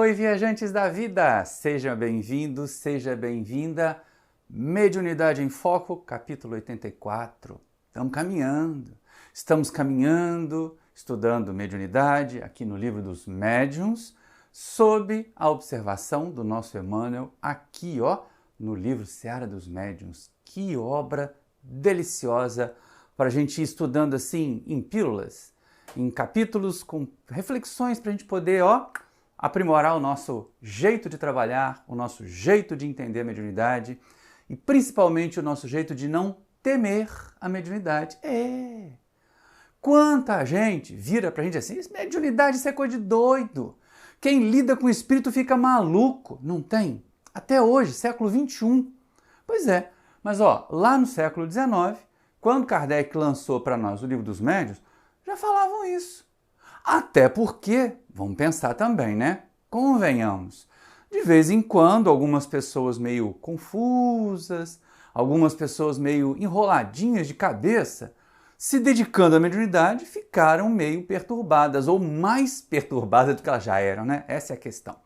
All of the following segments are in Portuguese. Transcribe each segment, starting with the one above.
oi, viajantes da vida! Seja bem-vindo, seja bem-vinda. Mediunidade em Foco, capítulo 84. Estamos caminhando, estudando mediunidade aqui no livro dos médiuns, sob a observação do nosso Emmanuel, aqui, no livro Seara dos Médiuns. Que obra deliciosa para a gente ir estudando assim em pílulas, em capítulos com reflexões para a gente poder, aprimorar o nosso jeito de trabalhar, o nosso jeito de entender a mediunidade e principalmente o nosso jeito de não temer a mediunidade. Quanta gente vira pra gente assim, mediunidade isso é coisa de doido. Quem lida com o espírito fica maluco. Não tem? Até hoje, século XXI. Pois é, mas lá no século XIX, quando Kardec lançou para nós o Livro dos Médiuns, já falavam isso. Até porque, vamos pensar também, né? Convenhamos, de vez em quando algumas pessoas meio confusas, algumas pessoas meio enroladinhas de cabeça, se dedicando à mediunidade, ficaram meio perturbadas, ou mais perturbadas do que elas já eram, né? Essa é a questão.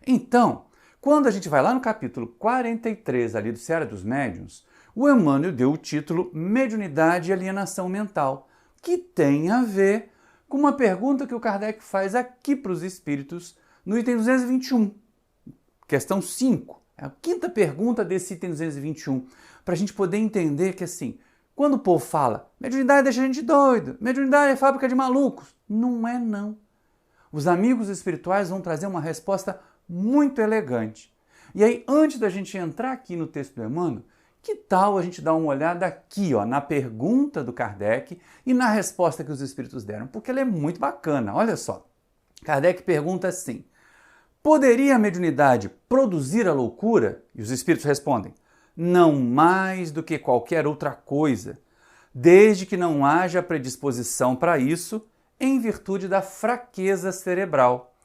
Então, quando a gente vai lá no capítulo 43 ali do Seara dos Médiuns, o Emmanuel deu o título Mediunidade e Alienação Mental, que tem a ver com uma pergunta que o Kardec faz aqui para os espíritos no item 221, questão 5. É a quinta pergunta desse item 221, para a gente poder entender que assim, quando o povo fala, mediunidade deixa a gente doido, mediunidade é fábrica de malucos, não é não. Os amigos espirituais vão trazer uma resposta muito elegante. E aí, antes da gente entrar aqui no texto do Emmanuel, que tal a gente dar uma olhada aqui, na pergunta do Kardec e na resposta que os espíritos deram? Porque ela é muito bacana. Olha só. Kardec pergunta assim: poderia a mediunidade produzir a loucura? E os espíritos respondem: não mais do que qualquer outra coisa, desde que não haja predisposição para isso em virtude da fraqueza cerebral.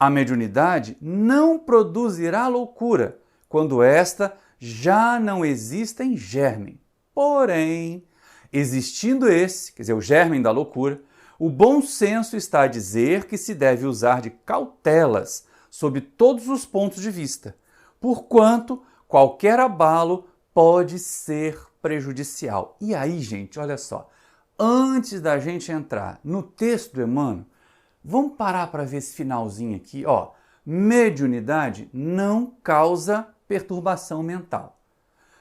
A mediunidade não produzirá loucura quando esta já não exista em germen. Porém, existindo esse, quer dizer, o germen da loucura, o bom senso está a dizer que se deve usar de cautelas sob todos os pontos de vista, porquanto qualquer abalo pode ser prejudicial. E aí, gente, olha só, antes da gente entrar no texto do Emmanuel, vamos parar para ver esse finalzinho aqui, mediunidade não causa perturbação mental.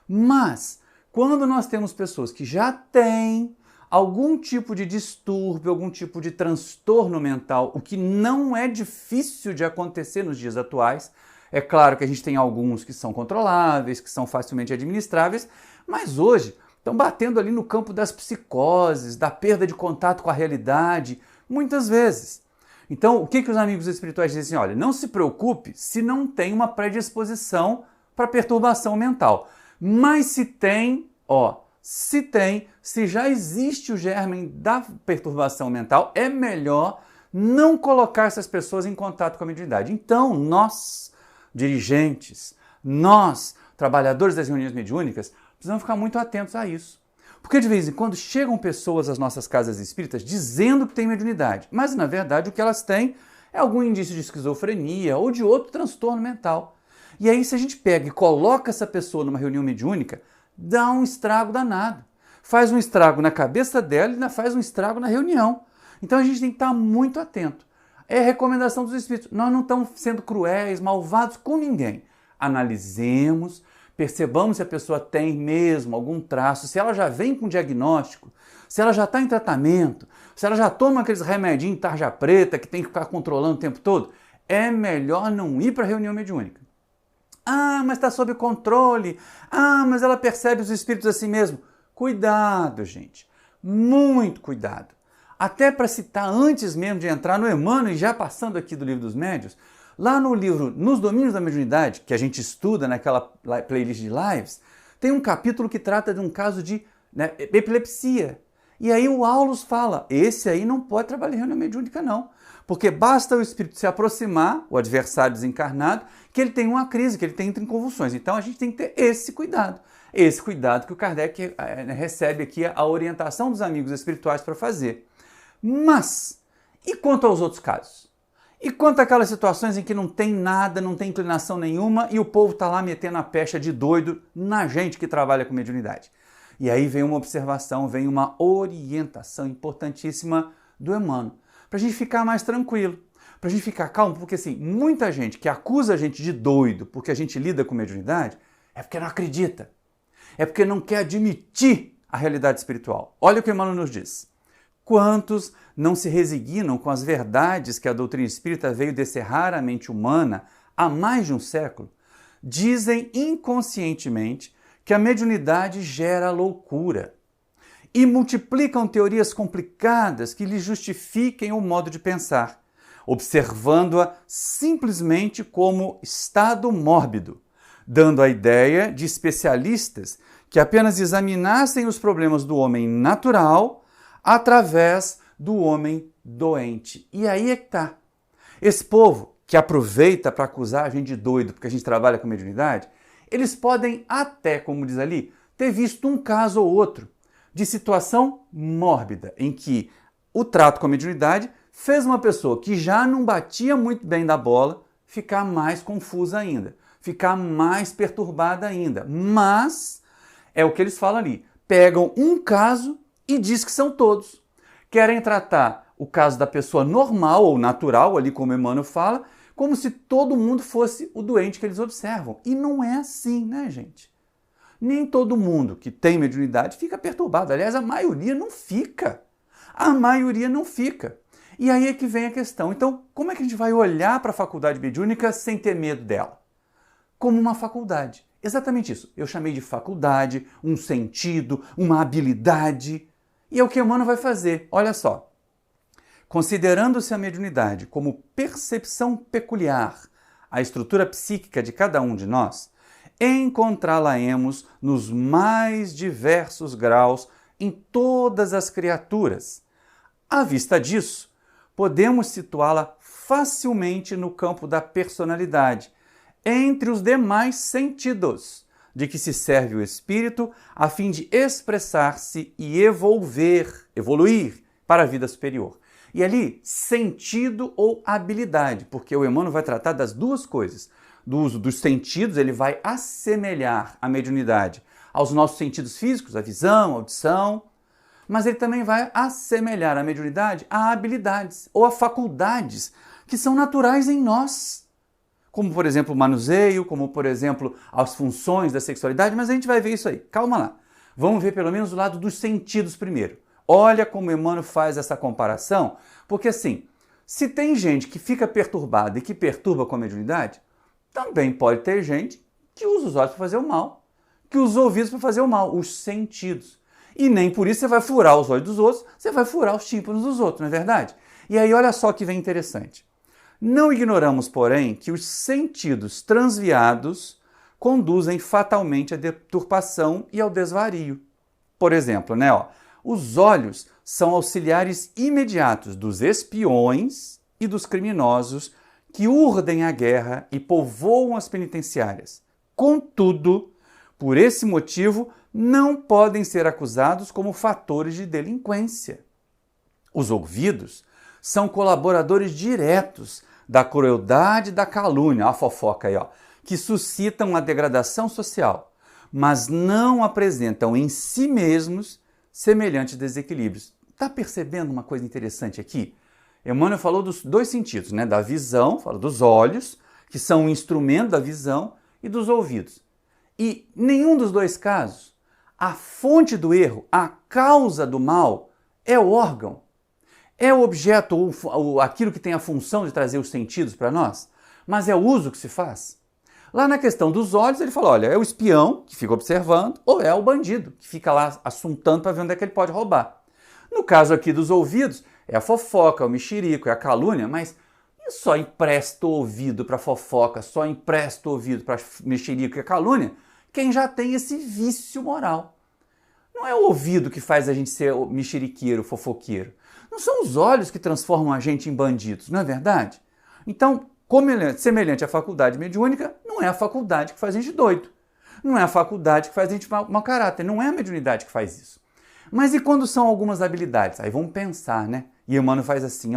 Mas, quando nós temos pessoas que já têm algum tipo de distúrbio, algum tipo de transtorno mental, o que não é difícil de acontecer nos dias atuais, é claro que a gente tem alguns que são controláveis, que são facilmente administráveis, mas hoje estão batendo ali no campo das psicoses, da perda de contato com a realidade, muitas vezes. Então, o que os amigos espirituais dizem? Olha, não se preocupe se não tem uma predisposição para perturbação mental. Mas se tem, se já existe o germen da perturbação mental, é melhor não colocar essas pessoas em contato com a mediunidade. Então, nós, dirigentes, nós, trabalhadores das reuniões mediúnicas, precisamos ficar muito atentos a isso. Porque de vez em quando chegam pessoas às nossas casas espíritas dizendo que têm mediunidade, mas na verdade o que elas têm é algum indício de esquizofrenia ou de outro transtorno mental. E aí se a gente pega e coloca essa pessoa numa reunião mediúnica, dá um estrago danado. Faz um estrago na cabeça dela e ainda faz um estrago na reunião. Então a gente tem que estar muito atento. É a recomendação dos espíritos. Nós não estamos sendo cruéis, malvados com ninguém. Analisemos, percebamos se a pessoa tem mesmo algum traço, se ela já vem com diagnóstico, se ela já está em tratamento, se ela já toma aqueles remedinhos tarja preta que tem que ficar controlando o tempo todo, é melhor não ir para a reunião mediúnica. Mas está sob controle. Mas ela percebe os espíritos assim mesmo. Cuidado, gente. Muito cuidado. Até para citar antes mesmo de entrar no Emmanuel e já passando aqui do Livro dos Médiuns, lá no livro Nos Domínios da Mediunidade, que a gente estuda naquela playlist de lives, tem um capítulo que trata de um caso de epilepsia. E aí o Aulus fala, esse aí não pode trabalhar em reunião mediúnica não, porque basta o espírito se aproximar, o adversário desencarnado, que ele tem uma crise, que ele entra em convulsões. Então a gente tem que ter esse cuidado que o Kardec recebe aqui a orientação dos amigos espirituais para fazer. Mas, e quanto aos outros casos? E quanto àquelas situações em que não tem nada, não tem inclinação nenhuma e o povo está lá metendo a pecha de doido na gente que trabalha com mediunidade? E aí vem uma observação, vem uma orientação importantíssima do Emmanuel, para a gente ficar mais tranquilo, para a gente ficar calmo, porque assim, muita gente que acusa a gente de doido porque a gente lida com mediunidade é porque não acredita, é porque não quer admitir a realidade espiritual. Olha o que Emmanuel nos diz. Quantos não se resignam com as verdades que a doutrina espírita veio descerrar à mente humana há mais de um século, dizem inconscientemente que a mediunidade gera loucura e multiplicam teorias complicadas que lhe justifiquem o modo de pensar, observando-a simplesmente como estado mórbido, dando a ideia de especialistas que apenas examinassem os problemas do homem natural através do homem doente. E aí é que está. Esse povo que aproveita para acusar a gente de doido porque a gente trabalha com mediunidade, eles podem até, como diz ali, ter visto um caso ou outro de situação mórbida, em que o trato com a mediunidade fez uma pessoa que já não batia muito bem da bola ficar mais confusa ainda, ficar mais perturbada ainda. Mas é o que eles falam ali. Pegam um caso e diz que são todos. Querem tratar o caso da pessoa normal ou natural, ali como Emmanuel fala, como se todo mundo fosse o doente que eles observam. E não é assim, né, gente? Nem todo mundo que tem mediunidade fica perturbado. Aliás, a maioria não fica. A maioria não fica. E aí é que vem a questão. Então, como é que a gente vai olhar para a faculdade mediúnica sem ter medo dela? Como uma faculdade. Exatamente isso. Eu chamei de faculdade, um sentido, uma habilidade. E é o que Emmanuel vai fazer. Olha só. Considerando-se a mediunidade como percepção peculiar à estrutura psíquica de cada um de nós, encontrá-la-emos nos mais diversos graus em todas as criaturas. À vista disso, podemos situá-la facilmente no campo da personalidade, entre os demais sentidos de que se serve o espírito a fim de expressar-se e evoluir para a vida superior. E ali, sentido ou habilidade, porque o Emmanuel vai tratar das duas coisas. Do uso dos sentidos, ele vai assemelhar a mediunidade aos nossos sentidos físicos, a visão, a audição, mas ele também vai assemelhar a mediunidade a habilidades ou a faculdades que são naturais em nós. Como, por exemplo, o manuseio, como, por exemplo, as funções da sexualidade, mas a gente vai ver isso aí. Calma lá. Vamos ver pelo menos o lado dos sentidos primeiro. Olha como Emmanuel faz essa comparação, porque assim, se tem gente que fica perturbada e que perturba com a mediunidade, também pode ter gente que usa os olhos para fazer o mal, que usa os ouvidos para fazer o mal, os sentidos. E nem por isso você vai furar os olhos dos outros, você vai furar os tímpanos dos outros, não é verdade? E aí olha só que vem interessante. Não ignoramos, porém, que os sentidos transviados conduzem fatalmente à deturpação e ao desvario. Por exemplo, os olhos são auxiliares imediatos dos espiões e dos criminosos que urdem a guerra e povoam as penitenciárias. Contudo, por esse motivo, não podem ser acusados como fatores de delinquência. Os ouvidos são colaboradores diretos da crueldade e da calúnia, a fofoca aí, que suscitam a degradação social, mas não apresentam em si mesmos semelhantes desequilíbrios. Está percebendo uma coisa interessante aqui? Emmanuel falou dos dois sentidos, da visão, fala dos olhos, que são um instrumento da visão, e dos ouvidos. E nenhum dos dois casos, a fonte do erro, a causa do mal, é o órgão, é o objeto ou aquilo que tem a função de trazer os sentidos para nós, mas é o uso que se faz. Lá na questão dos olhos, ele fala, olha, é o espião que fica observando ou é o bandido que fica lá assuntando para ver onde é que ele pode roubar. No caso aqui dos ouvidos, é a fofoca, é o mexerico, é a calúnia, mas eu só empresto ouvido para fofoca, só empresto ouvido para mexerico e a calúnia quem já tem esse vício moral. Não é o ouvido que faz a gente ser mexeriqueiro, fofoqueiro. Não são os olhos que transformam a gente em bandidos, não é verdade? Então, semelhante à faculdade mediúnica, não é a faculdade que faz a gente doido. Não é a faculdade que faz a gente mau caráter. Não é a mediunidade que faz isso. Mas e quando são algumas habilidades? Aí vamos pensar, E Emmanuel faz assim,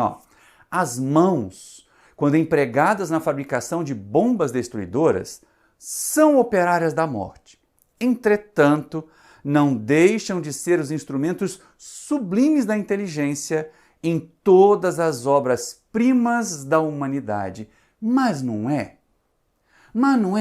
as mãos quando empregadas na fabricação de bombas destruidoras, são operárias da morte. Entretanto, não deixam de ser os instrumentos sublimes da inteligência em todas as obras-primas da humanidade. Mas não é?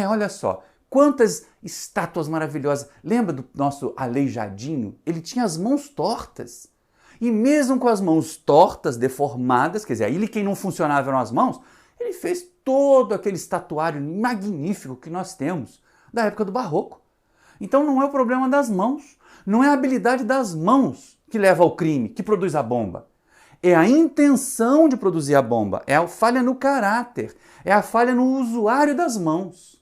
Olha só, quantas estátuas maravilhosas. Lembra do nosso Aleijadinho? Ele tinha as mãos tortas. E mesmo com as mãos tortas, deformadas, quer dizer, ele quem não funcionava eram as mãos, ele fez todo aquele estatuário magnífico que nós temos da época do Barroco. Então não é o problema das mãos, não é a habilidade das mãos que leva ao crime, que produz a bomba. É a intenção de produzir a bomba, é a falha no caráter, é a falha no usuário das mãos.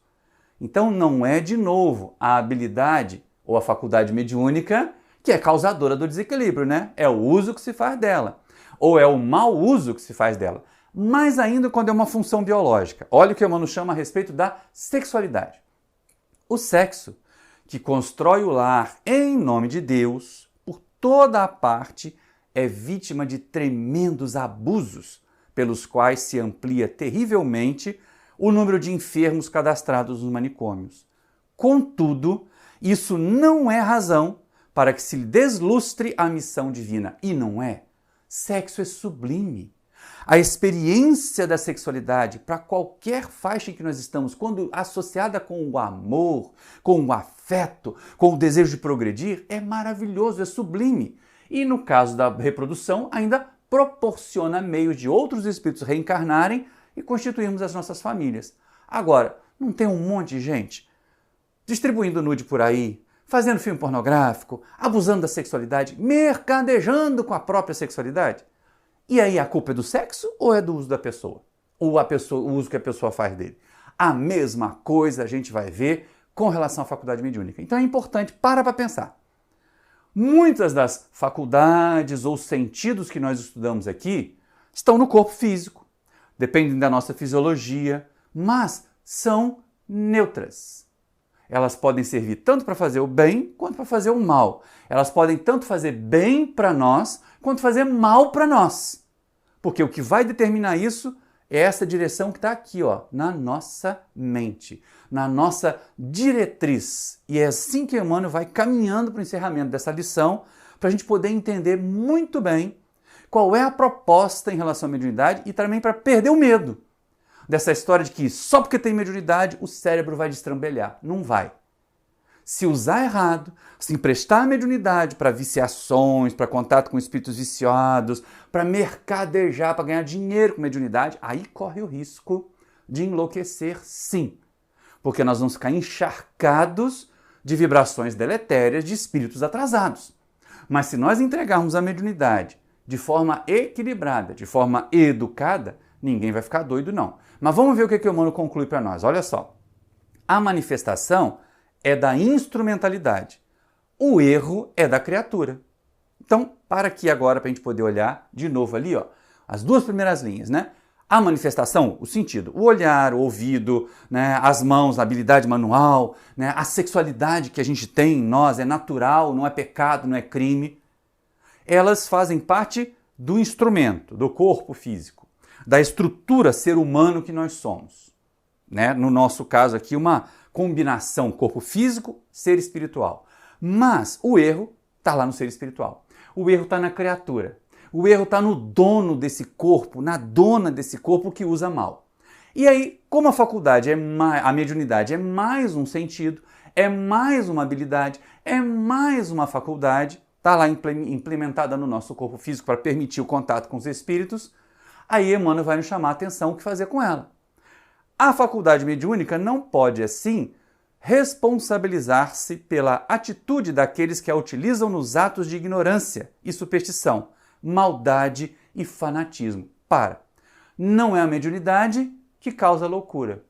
Então não é, de novo, a habilidade ou a faculdade mediúnica que é causadora do desequilíbrio, né? É o uso que se faz dela, ou é o mau uso que se faz dela. Mais ainda quando é uma função biológica. Olha o que o Emmanuel chama a respeito da sexualidade. O sexo, que constrói o lar em nome de Deus, por toda a parte, é vítima de tremendos abusos, pelos quais se amplia terrivelmente o número de enfermos cadastrados nos manicômios. Contudo, isso não é razão para que se deslustre a missão divina. E não é. Sexo é sublime. A experiência da sexualidade, para qualquer faixa em que nós estamos, quando associada com o amor, com o afeto, com o desejo de progredir, é maravilhoso, é sublime. E no caso da reprodução, ainda proporciona meios de outros espíritos reencarnarem e constituirmos as nossas famílias. Agora, não tem um monte de gente distribuindo nude por aí, fazendo filme pornográfico, abusando da sexualidade, mercadejando com a própria sexualidade? E aí a culpa é do sexo ou é do uso da pessoa? Ou o uso que a pessoa faz dele? A mesma coisa a gente vai ver com relação à faculdade mediúnica. Então é importante, para pensar. Muitas das faculdades ou sentidos que nós estudamos aqui estão no corpo físico, dependem da nossa fisiologia, mas são neutras. Elas podem servir tanto para fazer o bem quanto para fazer o mal. Elas podem tanto fazer bem para nós quanto fazer mal para nós. Porque o que vai determinar isso é essa direção que está aqui, ó, na nossa mente, na nossa diretriz. E é assim que Emmanuel vai caminhando para o encerramento dessa lição, para a gente poder entender muito bem qual é a proposta em relação à mediunidade e também para perder o medo dessa história de que só porque tem mediunidade o cérebro vai destrambelhar. Não vai. Se usar errado, se emprestar a mediunidade para viciações, para contato com espíritos viciados, para mercadejar, para ganhar dinheiro com mediunidade, aí corre o risco de enlouquecer, sim. Porque nós vamos ficar encharcados de vibrações deletérias de espíritos atrasados. Mas se nós entregarmos a mediunidade de forma equilibrada, de forma educada, ninguém vai ficar doido, não. Mas vamos ver o que o Emmanuel conclui para nós. Olha só. A manifestação é da instrumentalidade. O erro é da criatura. Então, para aqui agora, para a gente poder olhar de novo ali, ó, as duas primeiras linhas, né? A manifestação, o sentido, o olhar, o ouvido, né, as mãos, a habilidade manual, né, a sexualidade que a gente tem em nós é natural, não é pecado, não é crime. Elas fazem parte do instrumento, do corpo físico, da estrutura ser humano que nós somos. Né? No nosso caso aqui, uma combinação corpo físico, ser espiritual. Mas o erro está lá no ser espiritual. O erro está na criatura. O erro está no dono desse corpo, na dona desse corpo que usa mal. E aí, como a faculdade, a mediunidade é mais um sentido, é mais uma habilidade, é mais uma faculdade, está lá implementada no nosso corpo físico para permitir o contato com os espíritos, aí Emmanuel vai nos chamar a atenção o que fazer com ela. A faculdade mediúnica não pode, assim, responsabilizar-se pela atitude daqueles que a utilizam nos atos de ignorância e superstição, maldade e fanatismo. Não é a mediunidade que causa loucura.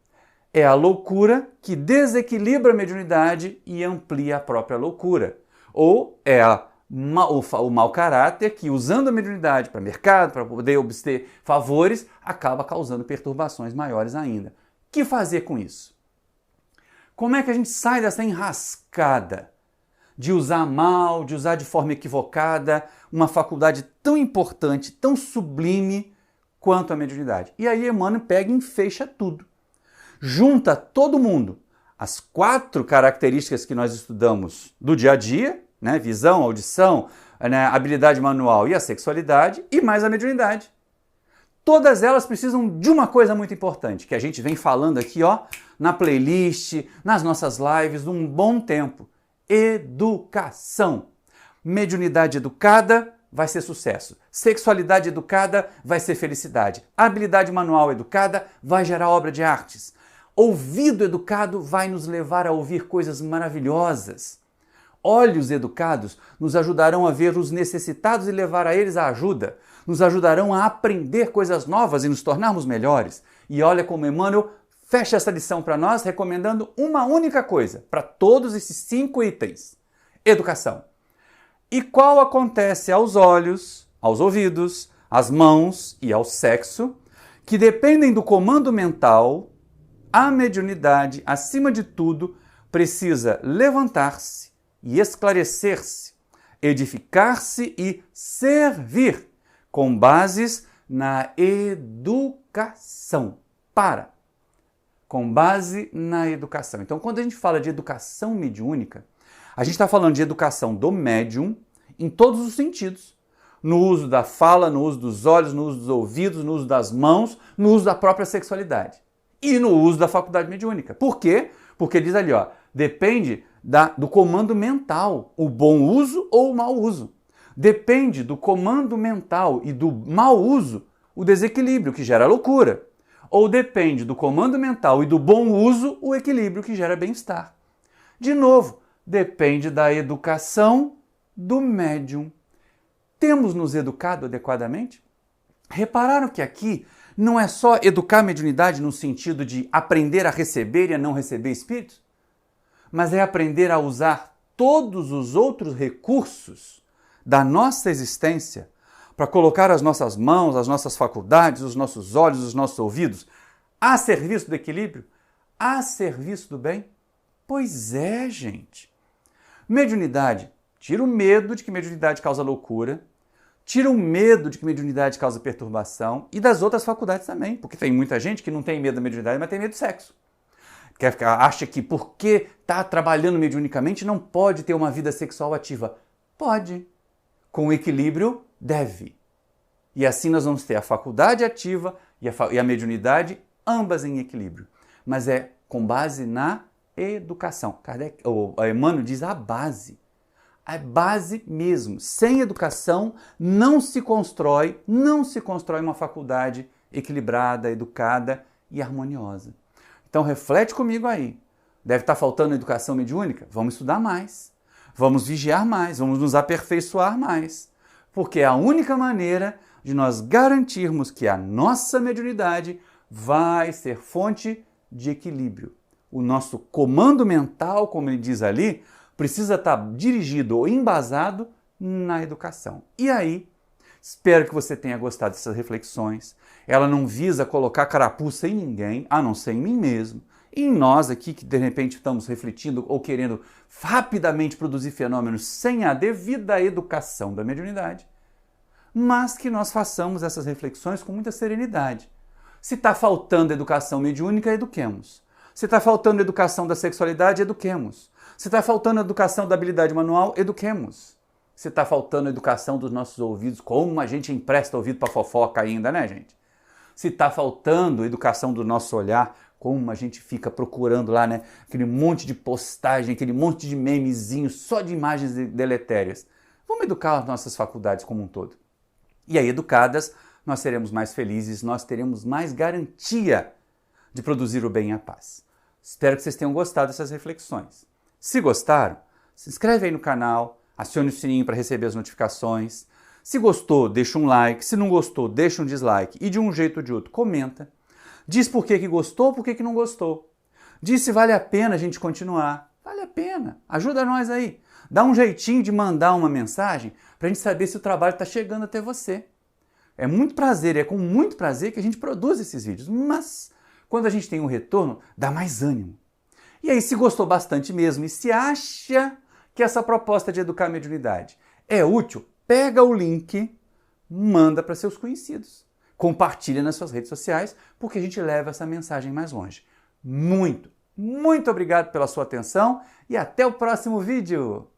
É a loucura que desequilibra a mediunidade e amplia a própria loucura. Ou é o mau caráter que, usando a mediunidade para mercado, para poder obter favores, acaba causando perturbações maiores ainda. O que fazer com isso? Como é que a gente sai dessa enrascada de usar mal, de usar de forma equivocada uma faculdade tão importante, tão sublime, quanto a mediunidade. E aí Emmanuel pega e enfeixa tudo. Junta todo mundo. As 4 características que nós estudamos do dia a dia, né? Visão, audição, né? Habilidade manual e a sexualidade, e mais a mediunidade. Todas elas precisam de uma coisa muito importante, que a gente vem falando aqui, ó, na playlist, nas nossas lives, um bom tempo. Educação. Mediunidade educada vai ser sucesso. Sexualidade educada vai ser felicidade. Habilidade manual educada vai gerar obra de artes. Ouvido educado vai nos levar a ouvir coisas maravilhosas. Olhos educados nos ajudarão a ver os necessitados e levar a eles a ajuda. Nos ajudarão a aprender coisas novas e nos tornarmos melhores. E olha como Emmanuel fecha essa lição para nós, recomendando uma única coisa para todos esses 5 itens. Educação. E qual acontece aos olhos, aos ouvidos, às mãos e ao sexo, que dependem do comando mental, a mediunidade, acima de tudo, precisa levantar-se e esclarecer-se, edificar-se e servir, com bases na educação. Com base na educação. Então, quando a gente fala de educação mediúnica, a gente está falando de educação do médium em todos os sentidos. No uso da fala, no uso dos olhos, no uso dos ouvidos, no uso das mãos, no uso da própria sexualidade. E no uso da faculdade mediúnica. Por quê? Porque diz ali, ó, depende do comando mental, o bom uso ou o mau uso. Depende do comando mental e do mau uso, o desequilíbrio, que gera loucura. Ou depende do comando mental e do bom uso, o equilíbrio, que gera bem-estar. De novo, depende da educação do médium. Temos nos educado adequadamente? Repararam que aqui não é só educar a mediunidade no sentido de aprender a receber e a não receber espíritos, mas é aprender a usar todos os outros recursos da nossa existência para colocar as nossas mãos, as nossas faculdades, os nossos olhos, os nossos ouvidos a serviço do equilíbrio, a serviço do bem? Pois é, gente. Mediunidade. Tira o medo de que mediunidade causa loucura, tira o medo de que mediunidade causa perturbação e das outras faculdades também, porque tem muita gente que não tem medo da mediunidade, mas tem medo do sexo. Acha que porque está trabalhando mediunicamente não pode ter uma vida sexual ativa. Pode. Com equilíbrio, deve. E assim nós vamos ter a faculdade ativa e a mediunidade, ambas em equilíbrio. Mas é com base na educação. Emmanuel diz a base. A base mesmo. Sem educação não se constrói uma faculdade equilibrada, educada e harmoniosa. Então reflete comigo aí. Deve estar faltando educação mediúnica? Vamos estudar mais. Vamos vigiar mais, vamos nos aperfeiçoar mais. Porque é a única maneira de nós garantirmos que a nossa mediunidade vai ser fonte de equilíbrio. O nosso comando mental, como ele diz ali, precisa estar dirigido ou embasado na educação. E aí, espero que você tenha gostado dessas reflexões. Ela não visa colocar carapuça em ninguém, a não ser em mim mesmo. E em nós aqui, que de repente estamos refletindo ou querendo rapidamente produzir fenômenos sem a devida educação da mediunidade, mas que nós façamos essas reflexões com muita serenidade. Se está faltando educação mediúnica, eduquemos. Se está faltando educação da sexualidade, eduquemos. Se está faltando educação da habilidade manual, eduquemos. Se está faltando educação dos nossos ouvidos, como a gente empresta ouvido para fofoca ainda, né, gente? Se está faltando educação do nosso olhar, como a gente fica procurando lá, né? Aquele monte de postagem, aquele monte de memezinho só de imagens deletérias. Vamos educar as nossas faculdades como um todo. E aí, educadas, nós seremos mais felizes, nós teremos mais garantia de produzir o bem e a paz. Espero que vocês tenham gostado dessas reflexões. Se gostaram, se inscreve aí no canal, acione o sininho para receber as notificações. Se gostou, deixa um like. Se não gostou, deixa um dislike. E de um jeito ou de outro, comenta. Diz por que gostou, por que não gostou. Diz se vale a pena a gente continuar. Vale a pena. Ajuda nós aí. Dá um jeitinho de mandar uma mensagem para a gente saber se o trabalho está chegando até você. É muito prazer, é com muito prazer que a gente produz esses vídeos. Mas quando a gente tem um retorno, dá mais ânimo. E aí, se gostou bastante mesmo e se acha que essa proposta de educar a mediunidade é útil, pega o link, manda para seus conhecidos. Compartilha nas suas redes sociais, porque a gente leva essa mensagem mais longe. Muito obrigado pela sua atenção e até o próximo vídeo!